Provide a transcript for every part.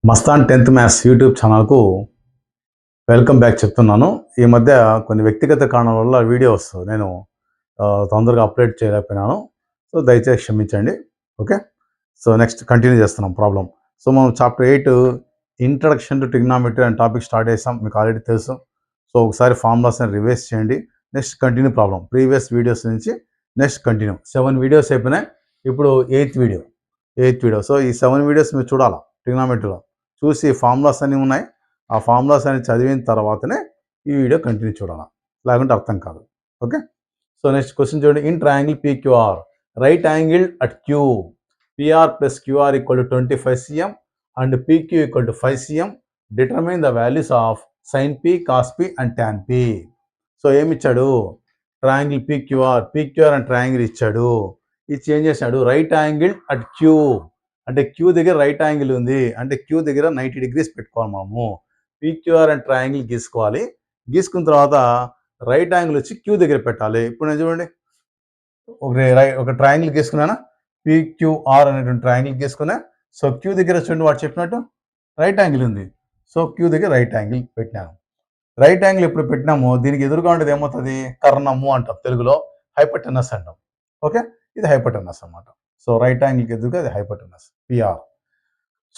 Mastan 10th maths YouTube ఛానల్కు welcome back చెప్తున్నాను. ఈ మధ్య కొన్ని వ్యక్తిగత కారణాల వల్ల వీడియోస్ నేను తొందరగా అప్లోడ్ చేయలేకపోయినాను. సో దయచేసి క్షమించండి. ఓకే, సో నెక్స్ట్ కంటిన్యూ చేస్తున్నాం ప్రాబ్లం. సో మనం చాప్టర్ 8 ఇంట్రడక్షన్ టు ట్రిగ్నామెట్రీ అనే టాపిక్ స్టార్ట్ చేసాం, మీకు ఆల్రెడీ తెలుసు. సో ఒకసారి ఫార్ములాస్ అని రివైజ్ చేయండి. Next continue problem. Previous videos నుంచి నెక్స్ట్ కంటిన్యూ. 7 వీడియోస్ అయిపోయినాయి. ఇప్పుడు 8th వీడియో. సో ఈ 7 వీడియోస్ మీరు చూడాలా ట్రిగ్నామెట్రీలో. చూసి ఫార్ములాస్ అన్నీ ఉన్నాయి, ఆ ఫార్ములాస్ అన్ని చదివిన తర్వాతనే ఈ వీడియో కంటిన్యూ చూడాలి, లేకుంటే అర్థం కాదు. ఓకే, సో నెక్స్ట్ క్వశ్చన్ చూడండి. In triangle PQR, right angle at Q, PR plus QR equal to 25 cm and PQ equal to 5 cm. Determine the values of sin P, cos P and tan P. So ఏమి ఇచ్చాడు? Triangle PQR and triangle ఇచ్చాడు. ఇది change చేశాడు. Right angle at Q అంటే Q దగ్గర right angle ఉంది, అంటే Q దగ్గర 90 degrees పెట్టుకోవాలి మనము. PQR అండ్ ట్రయాంగిల్ గీసుకోవాలి. గీసుకున్న తర్వాత రైట్ యాంగిల్ వచ్చి Q దగ్గర పెట్టాలి. ఇప్పుడు నేను చూడండి, ఒక ట్రయాంగిల్ గీసుకున్నానా, PQR అనేటువంటి ట్రయాంగిల్ గీసుకున్నా. సో Q దగ్గర చూడండి, వాడు చెప్పినట్టు రైట్ యాంగిల్ ఉంది. సో Q దగ్గర రైట్ యాంగిల్ పెట్టినాను. రైట్ యాంగిల్ ఎప్పుడు పెట్టినామో దీనికి ఎదురుగా ఉండేది ఏమవుతుంది? కర్ణము అంటాం, తెలుగులో హైపోటెనస్ అంటాం. ఓకే, ఇది హైపోటెనస్ అన్నమాట. సో రైట్ యాంగిల్కి ఎదురుగా అది హైపోటెనస్ PR.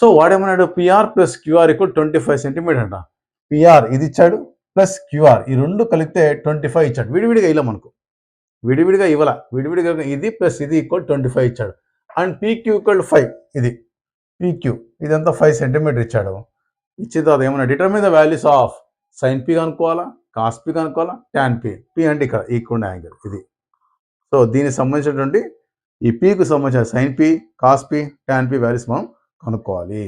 సో వాడేమన్నాడు? PR plus QR equal 25 centimetre అంట. PR ఇది ఇచ్చాడు, ప్లస్ QR ఈ రెండు కలిపితే 25 ఇచ్చాడు. విడివిడిగా ఇలా మనకు విడివిడిగా ఇవ్వాల, విడివిడిగా ఇది ప్లస్ ఇది ఈక్వల్ 25 ఇచ్చాడు. అండ్ PQ ఈక్వల్ 5, ఇది PQ ఇదంతా 5 సెంటీమీటర్ ఇచ్చాడు. ఇచ్చిన తర్వాత ఏమన్నా determine the values of sin P కనుక్కోవాలా, cos P కనుక్కోవాలా, tan P. P అంటే ఇక్కడ ఈక్వల్ యాంగిల్ ఇది. సో దీనికి సంబంధించినటువంటి ఈ Pకు సంబంధించిన sin P, cos P, tan P values మనం కనుక్కోవాలి.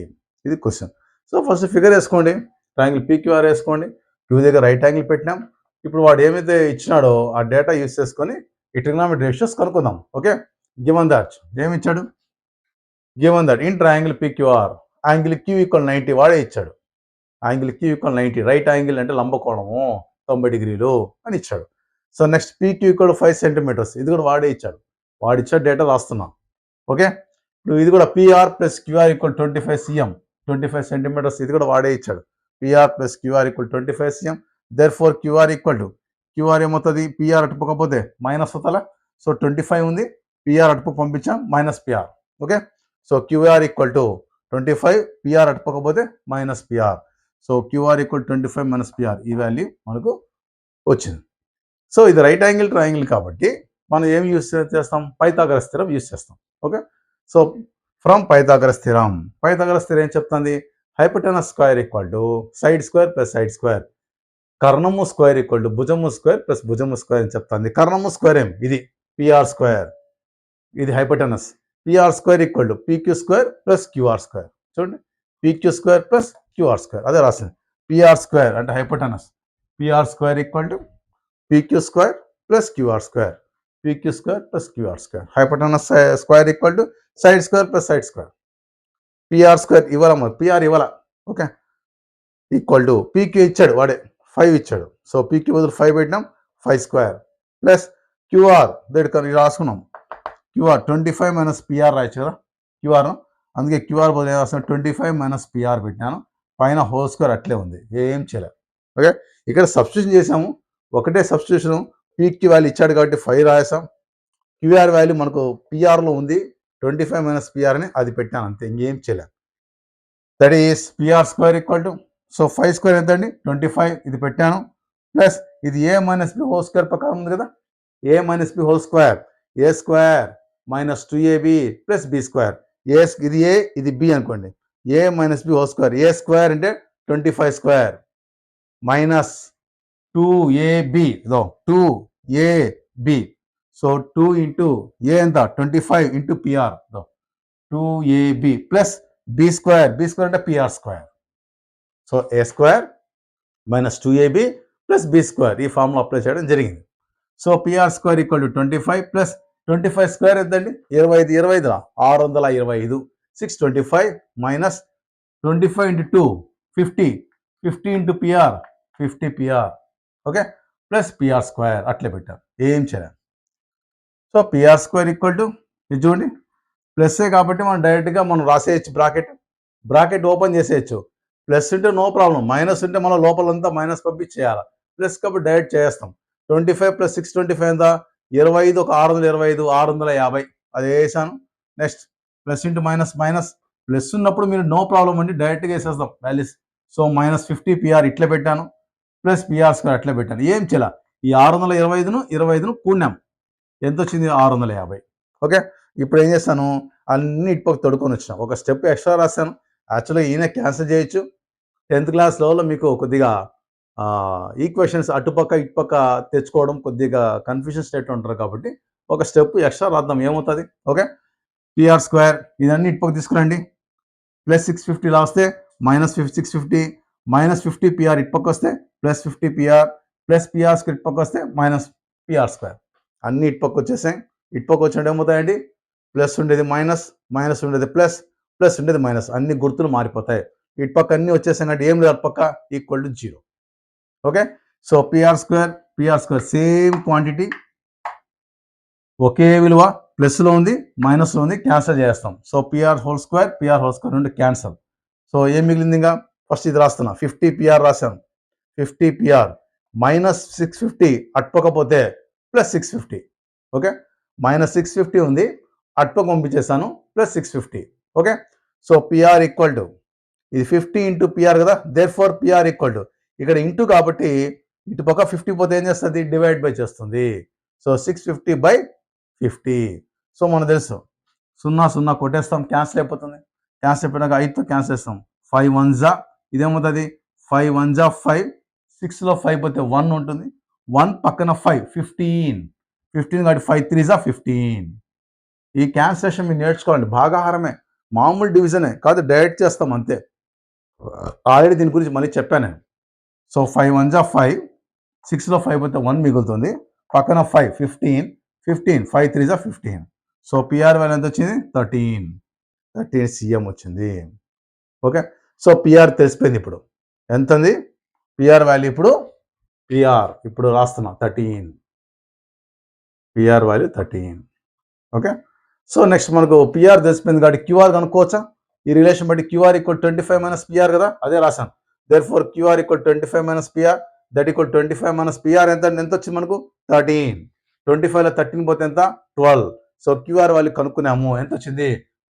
ఇది క్వశ్చన్. సో ఫస్ట్ ఫిగర్ వేసుకోండి, ట్రయాంగిల్ PQR వేసుకోండి. Q దగ్గర రైట్ యాంగిల్ పెట్టినాం. ఇప్పుడు వాడు ఏమైతే ఇచ్చినాడో ఆ డేటా యూస్ చేసుకొని ఈ ట్రిగ్నామెట్రీ రేషియోస్ కనుక్కుందాం. ఓకే, గివెన్ దట్ ఏమి ఇచ్చాడు? Given that in triangle PQR angle Q equal 90 వాడే ఇచ్చాడు. Angle Q equal 90, right angle అంటే లంబకోణము 90 డిగ్రీలు అని ఇచ్చాడు. So next PQ equal 5 centimetres, ఇది కూడా వాడే ఇచ్చాడు. వాడిచ్చే డేటా రాస్తున్నాం. ఓకే, ఇప్పుడు ఇది కూడా PR plus QR equal 25 cm, 25 centimetres, ఇది కూడా వాడే ఇచ్చాడు. PR plus QR equal 25 cm. Therefore QR equal to QR ఏమవుతుంది? PR అటుపోకపోతే మైనస్ అవుతా. సో 25 ఉంది, PR అటుపు పంపించాం, minus PR. Okay, so QR equal to 25, PR అటుపోకపోతే minus PR. So QR equal 25 minus PR, ఈ వాల్యూ మనకు వచ్చింది. సో ఇది రైట్ యాంగిల్ ట్రయాంగిల్ కాబట్టి మనం ఏం యూస్ చేస్తాం? పైథాగరస్ థియరం యూస్ చేస్తాం. Okay, so from Pythagoras theorem ఏం చెప్తుంది? Hypotenuse square equal to side square plus side square, కర్ణము స్క్వేర్ ఈక్వల్ టు భుజము స్క్వేర్ ప్లస్ భుజము స్క్వేర్ అని చెప్తుంది. కర్ణము స్క్వేర్ ఏం? ఇది PR స్క్వేర్, ఇది hypotenuse. PR square equal to PQ square plus QR square. చూడండి, PQ square plus QR square, అదే రాసింది. PR స్క్వేర్ అంటే hypotenuse. PR square equal to PQ square plus QR square, PQ square plus QR square. Hypotenuse square equal to side square plus side square. PR square ఇవ్వాల, మరి PR ఇవ్వాల. Okay, equal to PQ ఇచ్చాడు, వాడే 5 ఇచ్చాడు. So PQ బదులు 5 పెట్టినాం, 5 square plus QR దగ్గర రాసుకున్నాం. QR 25 మైనస్ PR రాయచ్చు కదా QR, అందుకే QR బదులు రాసిన 25 మైనస్ PR పెట్టినాను. పైన హోల్ స్క్వేర్ అట్లే ఉంది, ఏం చేయలేదు. ఓకే, ఇక్కడ సబ్స్టిట్యూషన్ చేసాము, ఒకటే సబ్స్టిట్యూషన్. PQ వాల్యూ ఇచ్చాడు కాబట్టి 5 రాసాం. QR వాల్యూ మనకు PRలో ఉంది, 25 మైనస్ PR అని అది పెట్టాను, అంతే, ఇంకేం చేయలేదు. That is PR square equal to, so 5 square ఎంతండి? 25, ఇది పెట్టాను, ప్లస్ ఇది A minus B whole square ప్రకారం ఉంది కదా, A minus B whole square, A square minus 2AB plus B square. ఇది A, ఇది B అనుకోండి. A minus B whole square, A square అంటే 25 స్క్వేర్ మైనస్ 2AB, ఇదో 2AB. సో 2 ఇంటూ A ఎంత? 25 into PR, 2AB plus B square, B square అంటే PR square. So A square minus 2AB plus B square, ఈ formula apply చేయడం జరిగింది. So PR square equal to 25 plus 25 square ఎంతండి? 25 625. 625 minus 25 into 2 50 into PR 50 PR. Okay, plus PR square అట్లే పెట్టారు, ఏం చేయాలి. So PR square equal to ఇది చూడండి, ప్లస్ఏ కాబట్టి మనం డైరెక్ట్గా మనం రాసేయచ్చు బ్రాకెట్. బ్రాకెట్ ఓపెన్ చేసేయచ్చు. ప్లస్ ఉంటే నో ప్రాబ్లం, మైనస్ ఉంటే మనం లోపలంతా మైనస్ పంపించేయాలి. ప్లస్ కాబట్టి డైరెక్ట్ చేస్తాం. 25 + 625 ఎంత? 25, ఒక 625, 650 అది వేసాను. Next plus into minus minus, plus ఉన్నప్పుడు మీరు నో ప్రాబ్లం అండి, డైరెక్ట్గా వేసేస్తాం వాల్యూస్. సో -50 పిఆర్ ఇట్లా పెట్టాను, ప్లస్ పిఆర్² అట్లా పెట్టాను. ఏం చేయాల, ఈ 625ను 25ను కూడినాం, ఎంత వచ్చింది? 650. ఓకే, ఇప్పుడు ఏం చేస్తాను, అన్ని ఇటుపక్క తొడుకొని వచ్చిన, ఒక స్టెప్ ఎక్స్ట్రా రాశాను. యాక్చువల్గా ఈయన క్యాన్సిల్ చేయొచ్చు. 10th క్లాస్ లెవెల్లో మీకు కొద్దిగా ఈక్వేషన్స్ అటుపక్క ఇటుపక్క తెచ్చుకోవడం కొద్దిగా కన్ఫ్యూజన్ స్టేట్లో ఉంటారు కాబట్టి ఒక స్టెప్ ఎక్స్ట్రా రాద్దాం, ఏమవుతుంది? ఓకే, PR² ఇదన్నీ ఇటుపక్క తీసుకురండి. ప్లస్ 650 ఇలా వస్తే -650, -50 పిఆర్ ఇటుపక్క వస్తే +50 పిఆర్, ప్లస్ పిఆర్² ఇటుపక్క వస్తే -PR². అన్ని ఇటుపక్క వచ్చేసాయి. ఇటుపక్క వచ్చినట్టు ఏమవుతాయండి? ప్లస్ ఉండేది మైనస్, మైనస్ ఉండేది ప్లస్, ప్లస్ ఉండేది మైనస్, అన్ని గుర్తులు మారిపోతాయి. ఇటుపక్క అన్ని వచ్చేసాయి కాబట్టి ఏం లేదు, అటుపక్క equal to 0. Okay, so PR² same quantity, ఒకే విలువ, ప్లస్లో ఉంది మైనస్లో ఉంది, క్యాన్సిల్ చేస్తాం. సో PR² నుండి క్యాన్సల్. సో ఏం మిగిలింది? ఇంకా ఫస్ట్ ఇది రాస్తున్నా, 50 PR రాశాను. 50 PR -650 అటుపక్కపోతే +650. ఓకే, -650 ఉంది, అటుపక్క పంపించేస్తాను, +650. Okay, so PR equal to ఇది 50 ఇంటూ PR కదా, దేర్ఫోర్ PR ఈక్వల్ టు ఇక్కడ ఇంటూ కాబట్టి ఇటుపక్క 50 పోతే ఏం చేస్తుంది? డివైడ్ బై చేస్తుంది. సో 650/50. సో మనకు తెలుసు 0 0 కొట్టేస్తాం, క్యాన్సిల్ అయిపోతుంది. క్యాన్సిల్ అయిపోయినాక 5తో క్యాన్సిల్ చేస్తాం. 5 1 జా, ఇదేమవుతుంది? 5 1 జా 5, 6లో 5 పోతే 1 ఉంటుంది, 1 పక్కన 5 15 కాబట్టి 5 3 జా 15. ఈ క్యాన్సిలేషన్ మీరు నేర్చుకోండి, భాగాహారమే, మామూలు డివిజనే కాదు, డైరెక్ట్ చేస్తాం అంతే. ఆల్రెడీ దీని గురించి మళ్ళీ చెప్పాను నేను. సో 5 1 జా 5, 6లో 5 పోతే 1 మిగులుతుంది, పక్కన 5 15 5 3 జా 15. సో పిఆర్ వాల్యూ ఎంత వచ్చింది? 13 CM వచ్చింది. ఓకే, సో పిఆర్ తెలిసిపోయింది. ఇప్పుడు ఎంత ఉంది పిఆర్ వాల్యూ? ఇప్పుడు రాస్తున్నా 13, PR value 13. Okay, so next మనకు పిఆర్ తెలిసిపోయింది కాబట్టి క్యూఆర్ కనుక్కోవచ్చా? ఈ రిలేషన్ బట్టి క్యూఆర్ ఈక్వల్ 25 - PR కదా, అదే రాశాను. Therefore QR equal 25 - PR, that equal 25 - PR ఎంత వచ్చింది మనకు? 13. 25లో 13 పోతే ఎంత? 12. సో క్యూఆర్ వాల్యూ కనుక్కున్నాము, ఎంత వచ్చింది?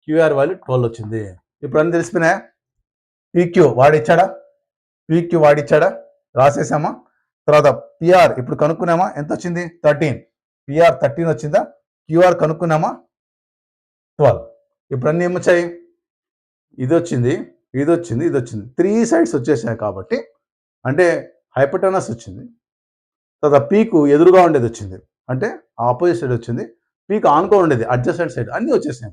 క్యూఆర్ వాల్యూ 12 వచ్చింది. ఇప్పుడు అన్ని తెలిసిపోయినాయా? PQ వాడిచ్చాడా? రాసేసామా? తర్వాత PR ఇప్పుడు కనుక్కున్నామా, ఎంత వచ్చింది? 13. PR 13 వచ్చిందా? క్యూఆర్ కనుక్కున్నామా? 12. ఇప్పుడు అన్ని ఏమొచ్చాయి? ఇది వచ్చింది, 3 సైడ్స్ వచ్చేసాయి కాబట్టి, అంటే హైపోటెనస్ వచ్చింది, తర్వాత పీకు ఎదురుగా ఉండేది వచ్చింది, అంటే ఆపోజిట్ సైడ్ వచ్చింది, పీకు ఆనుకో ఉండేది అడ్జసెంట్ సైడ్, అన్నీ వచ్చేసాయి.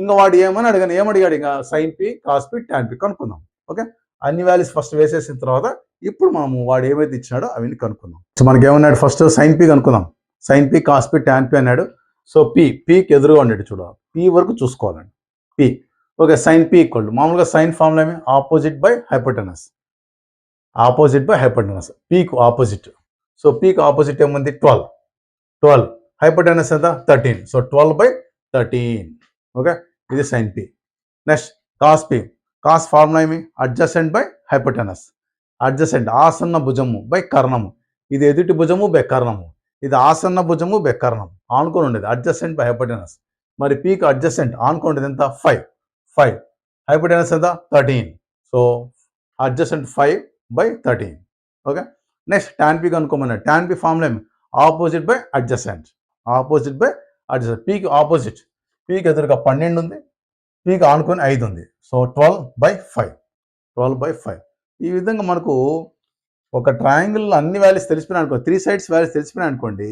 ఇంకా వాడు ఏమడిగాడు? ఇంకా sin P, cos P, tan P కనుక్కుందాం. ఓకే, అన్ని వాల్యూస్ ఫస్ట్ వేసేసిన తర్వాత ఇప్పుడు మనము వాడు ఏమైతే ఇచ్చినాడో అవన్నీ కనుక్కుందాం. సో మనకి ఏమన్నాడు? ఫస్ట్ sin P కనుక్కుందాం. sin P, cos P, tan P అన్నాడు. సో పీకి ఎదురుగా ఉండేది చూడాలి, P వరకు చూసుకోవాలండి. P okay, sin P equal మామూలుగా సైన్ ఫార్ములా ఏమి? ఆపోజిట్ బై హైపోటెనస్, పీకు ఆపోజిట్. సో పీకు ఆపోజిట్ ఏముంది? 12. హైపోటెనస్ ఎంత? 13. సో 12/13. ఓకే, ఇది sin P. Next cos P. Cos formula ఏమి? అడ్జసెంట్ బై హైపోటెనస్, అడ్జసెంట్ ఆసన్న భుజము బై కర్ణము. ఇది ఎదుటి భుజము బై కర్ణము, ఇది ఆసన్న భుజము బై కర్ణం, ఆనుకొని ఉండేది అడ్జసెంట్ బై హైపోటెనస్. మరి పీకు అడ్జసెంట్ ఆనుకొని ఉండేది ఎంత? 5. హైపోటెనస్ ఎంత? 13. So adjacent 5/13. Okay, next tan P కనుక్కోమన్నాడు. tan P formula ఏమి? ఆపోజిట్ బై అడ్జసెంట్, పీకి ఆపోజిట్, పీకి ఎదురుగా 12 ఉంది, పీకి ఆనుకొని 5 ఉంది. సో 12/5. ఈ విధంగా మనకు ఒక ట్రయాంగిల్ అన్ని వాల్యూస్ తెలిసిపోయినా అనుకో, 3 సైడ్స్ వాల్యూస్ తెలిసిపోయినా అనుకోండి,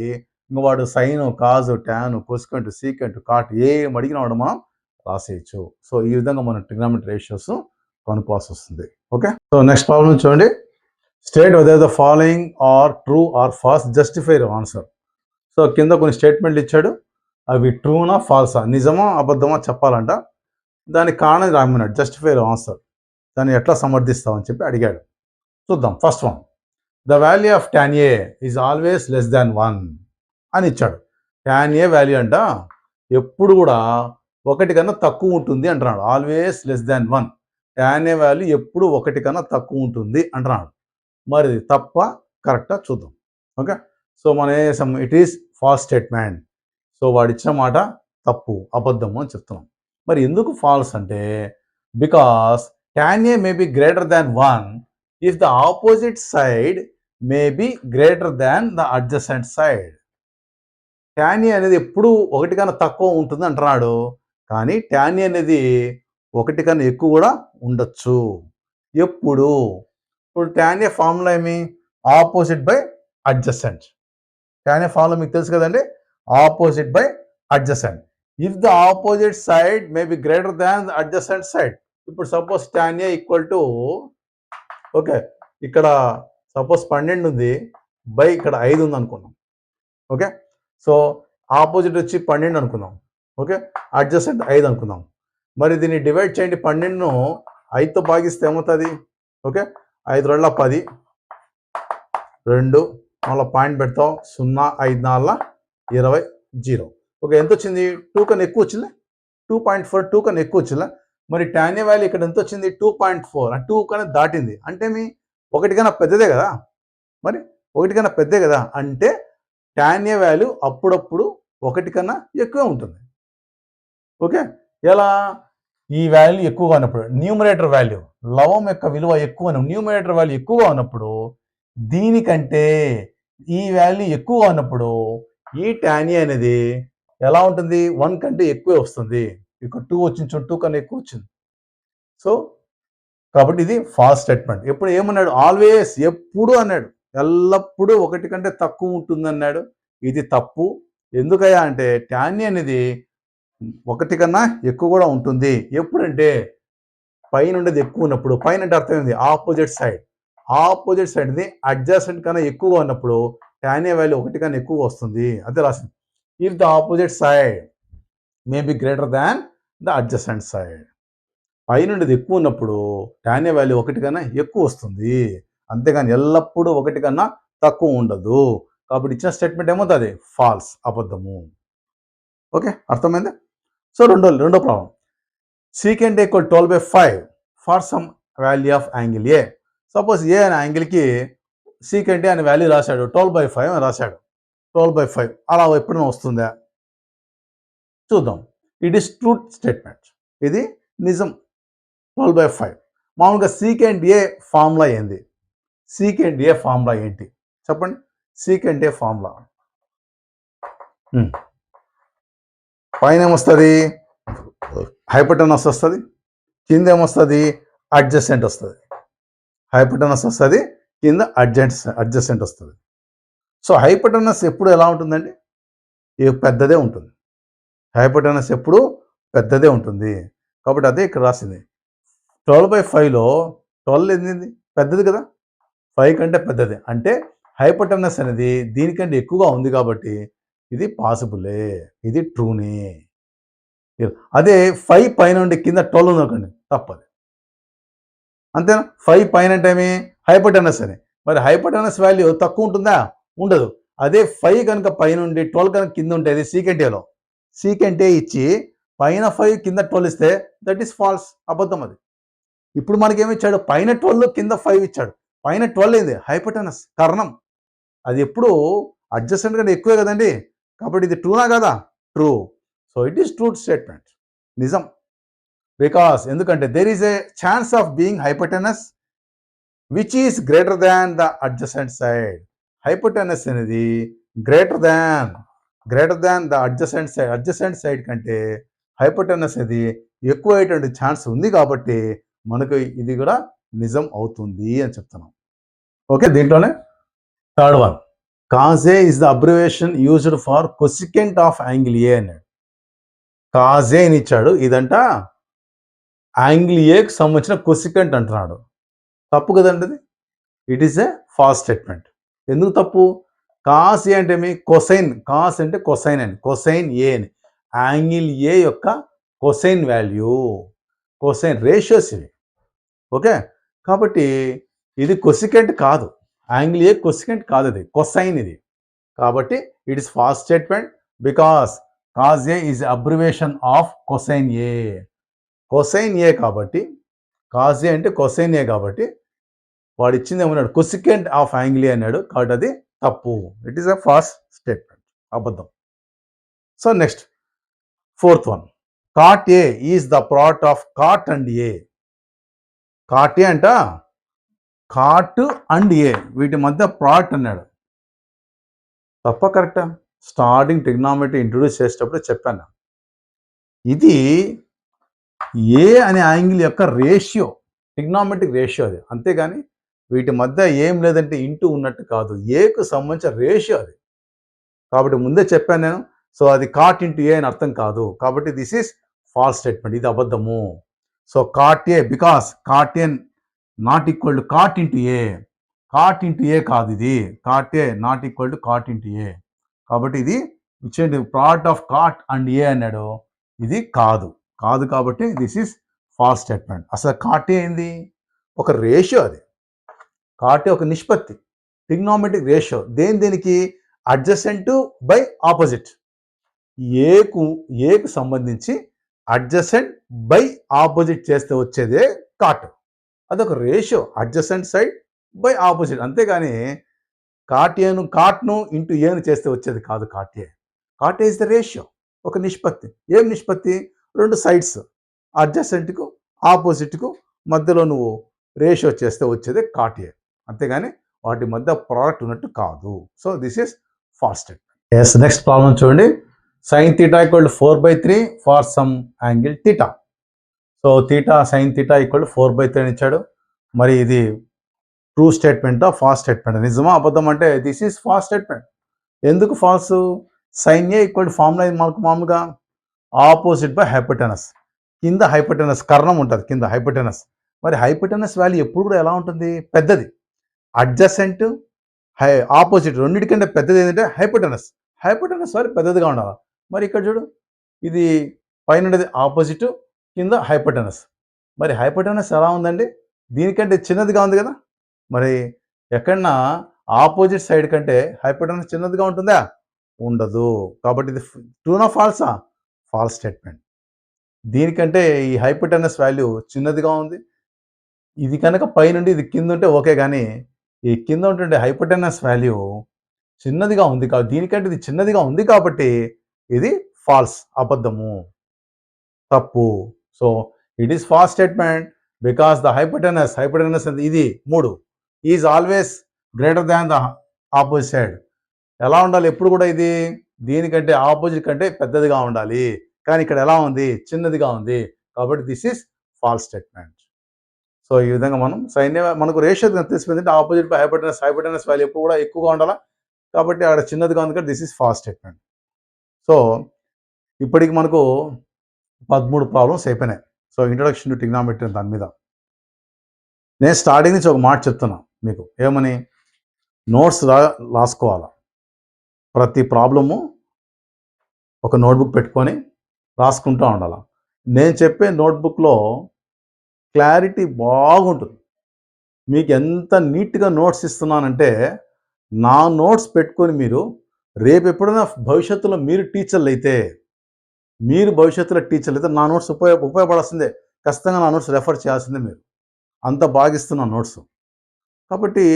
ఇంకా వాడు సైన్, కాజు, ట్యాన్, కొసికెంట్, సీకెంట్, కాట్ ఏం అడిగిన వాడు మనం రాసేయచ్చు. సో ఈ విధంగా మనం ట్రిగ్నోమెట్రీ రేషియోస్ కనుక్కోవాల్సి వస్తుంది. ఓకే, సో నెక్స్ట్ ప్రాబ్లం చూడండి. State whether the following are true or false, justify your answer. So కింద కొన్ని స్టేట్మెంట్లు ఇచ్చాడు, అవి ట్రూనా ఫాల్సా, నిజమా అబద్ధమా చెప్పాలంట. దానికి కారణం రామన్నాడు, జస్టిఫై యువర్ ఆన్సర్, దాన్ని ఎట్లా సమర్థిస్తామని చెప్పి అడిగాడు. చూద్దాం. First one, the value of tan A is always less than 1 అని ఇచ్చాడు. tan A వాల్యూ అంట ఎప్పుడు కూడా 1 కన్నా తక్కువ ఉంటుంది అంటున్నాడు, always less than 1. tan A value ఎప్పుడు 1 కన్నా తక్కువ ఉంటుంది అంటున్నాడు. మరి తప్ప కరెక్టా చూద్దాం. ఓకే. సో మనం ఏం చేసాము, it is false statement. So వాడిచ్చిన మాట తప్పు, అబద్ధము అని చెప్తున్నాం. మరి ఎందుకు ఫాల్స్ అంటే, because tan A may be greater than 1 if the opposite side may be greater than the adjacent side. tan A అనేది ఎప్పుడు 1 కన్నా తక్కువ ఉంటుంది అంటున్నాడు. కానీ tan A అనేది 1 కన్నా ఎక్కువ కూడా ఉండొచ్చు. ఎప్పుడు? ఇప్పుడు tan A ఫార్ములా ఏమి? Opposite by adjacent. tan A formula మీకు తెలుసు కదండి, opposite by adjacent. If the opposite side may be greater than the adjacent side. ఇప్పుడు suppose tan A equal to, okay, ఇక్కడ సపోజ్ 12 ఉంది, బై ఇక్కడ 5 ఉంది అనుకున్నాం. ఓకే, సో ఆపోజిట్ వచ్చి 12 అనుకుందాం. ఓకే, అడ్జసెంట్ 5 అనుకుందాం. మరి దీన్ని డివైడ్ చేయండి, 12ను 5తో భాగిస్తే ఏమవుతుంది? ఓకే, 5 2 10, 2 మళ్ళీ పాయింట్ పెడతాం, 0 5 4 20 0. ఓకే, ఎంత వచ్చింది? 2 కన్నా ఎక్కువ వచ్చిందా? 2.4, 2 కన్నా ఎక్కువ వచ్చిందా? మరి tan A వాల్యూ ఇక్కడ ఎంత వచ్చింది? 2.4. 2 కన్నా దాటింది అంటే మీ 1 కన్నా పెద్దదే కదా. మరి 1 కన్నా పెద్దే కదా అంటే tan A వాల్యూ అప్పుడప్పుడు 1 కన్నా ఎక్కువే ఉంటుంది. ఓకే, ఎలా? ఈ వాల్యూ ఎక్కువగా ఉన్నప్పుడు, న్యూమరేటర్ వాల్యూ, లవం యొక్క విలువ ఎక్కువ, న్యూమరేటర్ వాల్యూ ఎక్కువగా ఉన్నప్పుడు, దీనికంటే ఈ వాల్యూ ఎక్కువగా ఉన్నప్పుడు ఈ tan A అనేది ఎలా ఉంటుంది? 1 కంటే ఎక్కువే వస్తుంది. ఇక్కడ 2 వచ్చింది, 2 కన్నా ఎక్కువ వచ్చింది. సో కాబట్టి ఇది ఫాల్స్ స్టేట్మెంట్. ఎప్పుడు ఏమన్నాడు? ఆల్వేస్, ఎప్పుడు అన్నాడు, ఎల్లప్పుడూ 1 కంటే తక్కువ ఉంటుంది అన్నాడు. ఇది తప్పు. ఎందుకయ్యా అంటే tan A అనేది 1 కన్నా ఎక్కువ కూడా ఉంటుంది. ఎప్పుడంటే పైన ఉండేది ఎక్కువ ఉన్నప్పుడు. పైన అంటే అర్థం ఏంది? Opposite side. ఆపోజిట్ సైడ్ ఇది అడ్జసెంట్ కన్నా ఎక్కువగా ఉన్నప్పుడు tan A వాల్యూ 1 కన్నా ఎక్కువ వస్తుంది. అదే రాసింది. If the opposite side may be greater than the adjacent side. పైన ఉండేది ఎక్కువ ఉన్నప్పుడు tan A వాల్యూ 1 కన్నా ఎక్కువ వస్తుంది. అంతేగాని ఎల్లప్పుడూ 1 కన్నా తక్కువ ఉండదు. కాబట్టి ఇచ్చిన స్టేట్మెంట్ ఏమవుతుంది? ఫాల్స్, అబద్ధము. ఓకే, అర్థమైంది? సో రెండో problem. secant A equal 12/5 for some value of angle A. Suppose A అనే యాంగిల్కి secant A అనే వాల్యూ రాశాడు, 12/5 అని రాశాడు. 12/5 అలా ఎప్పుడైనా వస్తుందా? చూద్దాం. It is truth statement. ఇది నిజం. 12/5. మామూలుగా secant A ఫార్ములా ఏంది? secant A ఫార్ములా ఏంటి చెప్పండి? secant A ఫార్ములా పైన ఏమొస్తుంది? హైపోటెనస్ వస్తుంది, కింద ఏమొస్తుంది? అడ్జసెంట్ వస్తుంది. హైపోటెనస్ వస్తుంది, కింద అడ్జసెంట్ వస్తుంది. సో హైపోటెనస్ ఎప్పుడు ఎలా ఉంటుందండి? పెద్దదే ఉంటుంది. హైపోటెనస్ ఎప్పుడు పెద్దదే ఉంటుంది. కాబట్టి అదే ఇక్కడ రాసింది. 12/5లో 12 ఏంది? పెద్దది కదా, 5 కంటే పెద్దది. అంటే హైపోటెనస్ అనేది దీనికంటే ఎక్కువగా ఉంది కాబట్టి ఇది పాసిబులే, ఇది ట్రూనే. అదే 5 పైన ఉండి కింద 12 ఉంది అనుకోండి, తప్పదు. అంతేనా? 5 పైన అంటే ఏమి? హైపోటెనస్ అని. మరి హైపోటెనస్ వాల్యూ తక్కువ ఉంటుందా? ఉండదు. అదే 5 కనుక పైన ఉండి 12 కనుక కింద ఉంటే అది secant Aలో. secant A ఇచ్చి పైన 5 కింద 12 ఇస్తే దట్ ఈస్ ఫాల్స్, అబద్ధం అది. ఇప్పుడు మనకేమి ఇచ్చాడు? పైన 12 కింద 5 ఇచ్చాడు. పైన 12 ఏంది? హైపోటెనస్, కర్ణం. అది ఎప్పుడు అడ్జసెంట్ కంటే ఎక్కువే కదండి. కాబట్టి ఇది ట్రూనా కదా? True. So it is truth statement, నిజం. బికాస్ ఎందుకంటే there is a chance of being hypotenuse which is greater than the adjacent side. Hypotenuse అనేది greater than the adjacent side కంటే హైపోటెనస్ అనేది ఎక్కువ అయ్యేటువంటి ఛాన్స్ ఉంది కాబట్టి మనకు ఇది కూడా నిజం అవుతుంది అని చెప్తున్నాం. ఓకే, దీంట్లోనే third one, cos A is the abbreviation used for cosecant of angle A అన్నాడు. cos A అని ఇచ్చాడు, ఇదంట యాంగిల్ ఏకి సంబంధించిన కొసికెంట్ అంటున్నాడు. తప్పు కదండి అది. It is a falls statement. ఎందుకు తప్పు? కాస్ ఏ అంటే మీ కొసైన్, కాస్ అంటే కొసైన్ అని, కొసైన్ ఏ అని, యాంగిల్ ఏ యొక్క కొసైన్ వాల్యూ, కొసైన్ రేషియోస్ ఇవి. ఓకే, కాబట్టి ఇది కొసికెంట్ కాదు, యాంగిల్ ఏ కొసికెంట్ కాదు, అది కొసైన్ ఇది. కాబట్టి it is false statement because cos A is abbreviation of cosine A. Cosine A కాబట్టి కాజ్ ఏ అంటే కొసైన్ ఏ కాబట్టి వాడు ఇచ్చింది ఏమన్నాడు, కొసికెంట్ ఆఫ్ యాంగిల్ ఏ అన్నాడు, కాబట్టి అది తప్పు. It is a false statement, అబద్ధం. So next fourth one, cot A is the product of cot and A. Cot A అంట కాట్ అండ్ ఏ వీటి మధ్య ప్రోడక్ట్ అన్నాడు. తప్ప కరెక్టా? స్టార్టింగ్ ట్రిగ్నామెట్రీ ఇంట్రొడ్యూస్ చేసేటప్పుడు చెప్పాను, ఇది ఏ అనే యాంగిల్ యొక్క రేషియో, ట్రిగ్నామెట్రిక్ రేషియో అది, అంతేగాని వీటి మధ్య ఏం లేదంటే ఇంటూ ఉన్నట్టు కాదు, ఏకు సంబంధించిన రేషియో అది. కాబట్టి ముందే చెప్పాను నేను. సో అది కాట్ ఇంటూ ఏ అని అర్థం కాదు, కాబట్టి దిస్ ఈస్ ఫాల్స్ స్టేట్మెంట్, ఇది అబద్ధము. So cot A, because cot A not equal to cot into A, cot into A కాదు ఇది, cot A not equal to cot into A, కాబట్టి ఇది ఇచ్చేది product of cot and A అన్నాడు, ఇది కాదు కాబట్టి దిస్ ఈస్ ఫాల్స్ స్టేట్మెంట్. అసలు కాట్ ఏ ఏంది? ఒక రేషియో, అది కాట్ ఏ ఒక నిష్పత్తి, ట్రిగ్నామెట్రిక్ రేషియో. దేనికి? అడ్జసెంట్ బై ఆపోజిట్, ఏకు సంబంధించి అడ్జసెంట్ బై ఆపోజిట్ చేస్తే వచ్చేదే కాట్. అదొక ratio, adjacent side by opposite, అంతేగాని కాట్ను ఇంటూ ఏను చేస్తే వచ్చేది కాదు cot A. Cot A is the ratio, ఒక నిష్పత్తి. ఏం నిష్పత్తి? రెండు సైడ్స్, అడ్జసెంట్కు ఆపోజిట్కు మధ్యలో నువ్వు రేషియో చేస్తే వచ్చేది కాట్ ఏ, అంతేగాని వాటి మధ్య ప్రోడక్ట్ ఉన్నట్టు కాదు. So this is false statement. Yes, next problem చూడండి. Sine theta equal to 4/3 for some angle theta. So theta sine theta equal to 4/3 అని ఇచ్చాడు. మరి ఇది ట్రూ స్టేట్మెంటా ఫాల్స్ స్టేట్మెంట్? నిజమా అబద్ధం అంటే దిస్ ఈస్ ఫాల్స్ స్టేట్మెంట్. ఎందుకు false? Sine A equal to formula మనకు మామూలుగా ఆపోజిట్ బై హైపోటెనస్. కింద హైపోటెనస్ కర్ణం ఉంటుంది, కింద హైపోటెనస్. మరి హైపోటెనస్ వాల్యూ ఎప్పుడు కూడా ఎలా ఉంటుంది? పెద్దది. అడ్జసెంట్ ఆపోజిట్ రెండింటికంటే పెద్దది ఏంటంటే హైపోటెనస్. హైపోటెనస్ వాల్యూ పెద్దదిగా ఉండాలి. మరి ఇక్కడ చూడు, ఇది పైన ఉండేది ఆపోజిట్, కింద హైపోటెనస్. మరి హైపోటెనస్ ఎలా ఉందండి? దీనికంటే చిన్నదిగా ఉంది కదా. మరి ఎక్కడన్నా ఆపోజిట్ సైడ్ కంటే హైపోటెనస్ చిన్నదిగా ఉంటుందా? ఉండదు. కాబట్టి ఇది ట్రూనా ఫాల్సా? False statement. దీనికంటే ఈ హైపోటెనస్ వాల్యూ చిన్నదిగా ఉంది. ఇది కనుక పైనుండి ఇది కింద ఉంటే ఓకే, కానీ ఈ కింద ఉంటుండే హైపోటెనస్ వాల్యూ చిన్నదిగా ఉంది కాబట్టి, దీనికంటే ఇది చిన్నదిగా ఉంది కాబట్టి ఇది ఫాల్స్, అబద్ధము, తప్పు. So it is false statement because the hypotenuse ఇది 3 is always greater than the opposite side. ఎలా ఉండాలి? ఎప్పుడు కూడా ఇది దీనికంటే ఆపోజిట్ కంటే పెద్దదిగా ఉండాలి, కానీ ఇక్కడ ఎలా ఉంది? చిన్నదిగా ఉంది, కాబట్టి this is false statement. So ఈ విధంగా మనం సైన్ మనకు రేషియో తెలిసిపోయింది, ఆపోజిట్ బై హైపోటెనస్ వాల్యూ ఎప్పుడు కూడా ఎక్కువగా ఉండాలి, కాబట్టి అక్కడ చిన్నదిగా ఉంది కాబట్టి this is false statement. So ఇప్పటికి మనకు 13 ప్రాబ్లమ్స్ అయిపోయినాయి. సో ఇంట్రొడక్షన్ టు ట్రిగ్నామెట్రీ దాని మీద నేను స్టార్టింగ్ నుంచి ఒక మాట చెప్తున్నా మీకు, ఏమని? నోట్స్ రాసుకోవాలా. ప్రతి ప్రాబ్లము ఒక నోట్బుక్ పెట్టుకొని రాసుకుంటూ ఉండాలి. నేను చెప్పే నోట్బుక్లో క్లారిటీ బాగుంటుంది. మీకు ఎంత నీట్గా నోట్స్ ఇస్తున్నానంటే, నా నోట్స్ పెట్టుకొని మీరు రేపు ఎప్పుడైనా భవిష్యత్తులో మీరు టీచర్లు అయితే నా నోట్స్ ఉపయోగపడాల్సిందే. ఖచ్చితంగా నా నోట్స్ రెఫర్ చేయాల్సిందే. మీరు అంత బాగిస్తున్న నోట్స్. కాబట్టి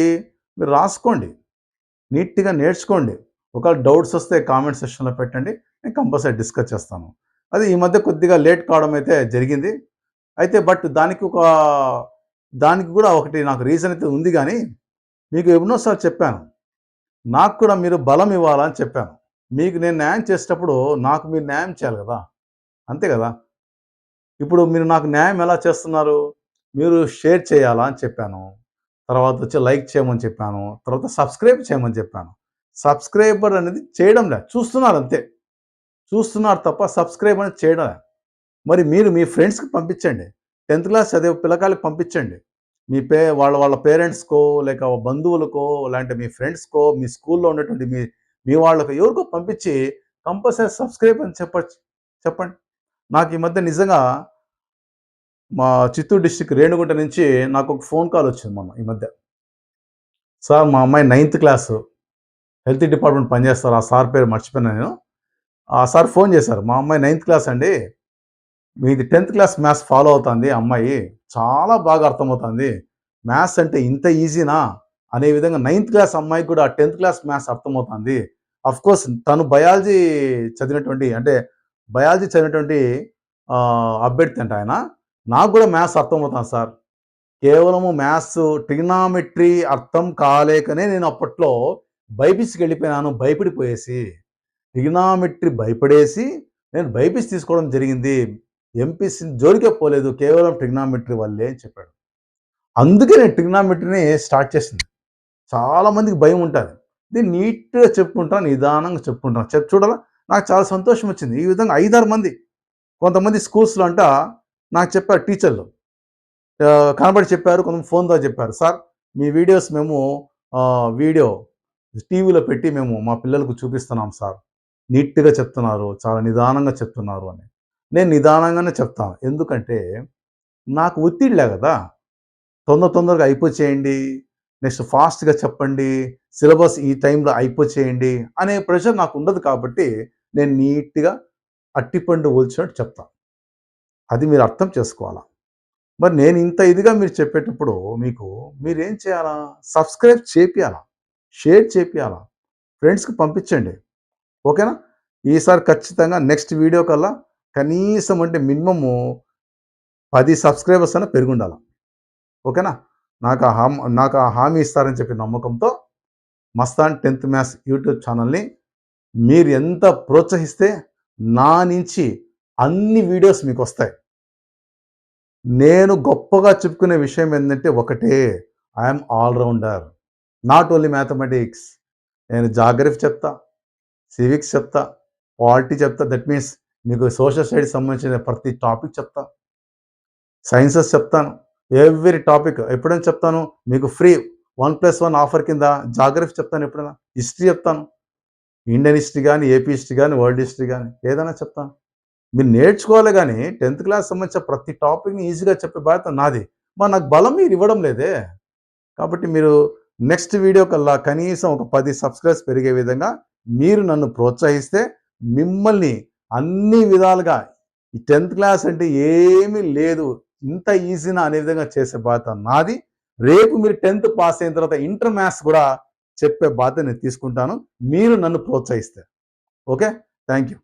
మీరు రాసుకోండి, నీట్గా నేర్చుకోండి. ఒకవేళ డౌట్స్ వస్తే కామెంట్ సెక్షన్లో పెట్టండి, నేను కంపల్సరీ డిస్కస్ చేస్తాను. అది ఈ మధ్య కొద్దిగా లేట్ కావడం అయితే జరిగింది. అయితే బట్ దానికి కూడా ఒకటి నాకు రీజన్ అయితే ఉంది, కానీ మీకు ఎన్నోసార్లు చెప్పాను, నాకు కూడా మీరు బలం ఇవ్వాలని చెప్పాను. మీకు నేను న్యాయం చేసేటప్పుడు నాకు మీరు న్యాయం చేయాలి కదా, అంతే కదా. ఇప్పుడు మీరు నాకు న్యాయం ఎలా చేస్తున్నారు? మీరు షేర్ చేయాలా అని చెప్పాను, తర్వాత వచ్చి లైక్ చేయమని చెప్పాను, తర్వాత సబ్స్క్రైబ్ చేయమని చెప్పాను. సబ్స్క్రైబర్ అనేది చేయడం లేదు, చూస్తున్నారు అంతే, చూస్తున్నారు తప్ప సబ్స్క్రైబ్ అనేది చేయడం లేదు. మరి మీరు మీ ఫ్రెండ్స్కి పంపించండి, 10th క్లాస్ చదివే పిల్లకాయలకు పంపించండి, మీ వాళ్ళ పేరెంట్స్కో లేక బంధువులకో లేదంటే మీ ఫ్రెండ్స్కో మీ స్కూల్లో ఉన్నటువంటి మీ వాళ్ళకు ఎవరికో పంపించి కంపల్సరీ సబ్స్క్రైబ్ అని చెప్పండి. నాకు ఈ మధ్య నిజంగా మా చిత్తూరు డిస్టిక్ రేణుగుంట నుంచి నాకు ఒక ఫోన్ కాల్ వచ్చింది మొన్న ఈ మధ్య. సార్, మా అమ్మాయి 9th క్లాసు హెల్త్ డిపార్ట్మెంట్ పనిచేస్తారు, ఆ సార్ పేరు మర్చిపోయినా నేను. ఆ సార్ ఫోన్ చేశారు, మా అమ్మాయి 9th క్లాస్ అండి, మీది 10th క్లాస్ మ్యాథ్స్ ఫాలో అవుతుంది అమ్మాయి, చాలా బాగా అర్థమవుతుంది. మ్యాథ్స్ అంటే ఇంత ఈజీనా అనే విధంగా 9థ్ క్లాస్ అమ్మాయికి కూడా 10థ్ క్లాస్ మ్యాథ్స్ అర్థమవుతుంది. ఆఫ్‌కోర్స్ తను బయాలజీ చదివినటువంటి అభ్యర్థి అంట ఆయన. నాకు కూడా మ్యాథ్స్ అర్థమవుతుంది సార్. కేవలము మ్యాథ్స్ ట్రిగ్నామెట్రీ అర్థం కాలేకనే నేను అప్పట్లో బైపీసీకెళ్ళిపోయినాను భయపడిపోయేసి. ట్రిగ్నామెట్రీ భయపడేసి నేను బైపీసీ తీసుకోవడం జరిగింది. ఎంపీసీ జోలికే పోలేదు. కేవలం ట్రిగ్నామెట్రీ వల్లే అని చెప్పాడు. అందుకే నేను ట్రిగ్నామెట్రీని స్టార్ట్ చేసింది. చాలా మందికి భయం ఉంటది. నేను నీట్‌గా చెప్పుకుంటాను, నిదానంగా చెప్పుకుంటాను. చూడాలా నాకు చాలా సంతోషం వచ్చింది. ఈ విధంగా 5, 6 మంది కొంతమంది స్కూల్స్‌లో అంట నాకు చెప్పారు టీచర్లు. కనబడి చెప్పారు. కొంతమంది ఫోన్ ద్వారా చెప్పారు. సార్ మీ వీడియోస్ మేము వీడియో టీవీలో పెట్టి మేము మా పిల్లలకు చూపిస్తున్నాం సార్. నీట్‌గా చెప్తున్నారు. చాలా నిదానంగా చెప్తున్నారు అని. నేను నిదానంగానే చెప్తాను. ఎందుకంటే నాకు ఒత్తిడిలే గదా! తొందరగా అయిపోచేయండి. నెక్స్ట్ ఫాస్ట్‌గా చెప్పండి. సిలబస్ ఈ టైంలో అయిపోచేయండి అనే ప్రెషర్ నాకు ఉండదు కాబట్టి నేను నీట్‌గా అట్టిపండు ఒలిచినట్టు చెప్తా. అది మీరు అర్థం చేసుకోవాలా. మరి నేను ఇంత ఇదిగా మీరు చెప్పేటప్పుడు మీరేం చేయాలా? సబ్స్క్రైబ్ చేపియాలా. షేర్ చేపియాలా. ఫ్రెండ్స్‌కి పంపించండి. ఓకేనా? ఈసారి ఖచ్చితంగా నెక్స్ట్ వీడియో కల్లా కనీసం అంటే మినిమము 10 సబ్స్క్రైబర్స్ అన్నా పెరిగుండాల. ఓకేనా? నాకు ఆ హామీ ఇస్తారని చెప్పి నమ్మకంతో మస్తాన్ 10థ్ మ్యాథ్స్ యూట్యూబ్ ఛానల్‌ని మీరు ఎంత ప్రోత్సహిస్తే నా నుంచి అన్ని వీడియోస్ మీకొస్తాయి. నేను గొప్పగా చెప్పుకునే విషయం ఏందంటే ఒకటే, I am all rounder. Not only mathematics. నేను జాగ్రఫీ చెప్తా, సివిక్స్ చెప్తా, పాలిటీ చెప్తా. దట్ మీన్స్ మీకు సోషల్ స్టడీస్ సంబంధించిన ప్రతి టాపిక్ చెప్తా. సైన్సెస్ చెప్తాను. ఎవ్రీ టాపిక్ ఎప్పుడైనా చెప్తాను. మీకు ఫ్రీ 1+1 ఆఫర్ కింద జాగ్రఫీ చెప్తాను ఎప్పుడైనా. హిస్టరీ చెప్తాను. ఇండియన్ హిస్టరీ గాని, ఏపీ హిస్టరీ గాని, వరల్డ్ హిస్టరీ గాని ఏదైనా చెప్తాను. మీరు నేర్చుకోవాలి గాని 10థ్ క్లాస్ సంబంధించిన ప్రతి టాపిక్‌ని ఈజీగా చెప్పే బాధ్యత నాది. మరి నాకు బలం మీరు ఇవ్వడం లేదే. కాబట్టి మీరు నెక్స్ట్ వీడియో కల్లా కనీసం ఒక 10 సబ్స్క్రైబర్స్ పెరిగే విధంగా మీరు నన్ను ప్రోత్సహిస్తే మిమ్మల్ని అన్ని విధాలుగా ఈ 10థ్ క్లాస్ అంటే ఏమీ లేదు. ఇంత ఈజీనా అనే విధంగా చేసే బాధ్యత నాది. రేపు మీరు 10థ్ పాస్ అయిన తర్వాత ఇంటర్ మ్యాథ్స్ కూడా చెప్పే బాధ్యత నేను తీసుకుంటాను. మీరు నన్ను ప్రోత్సహిస్తే. ఓకే. Thank you.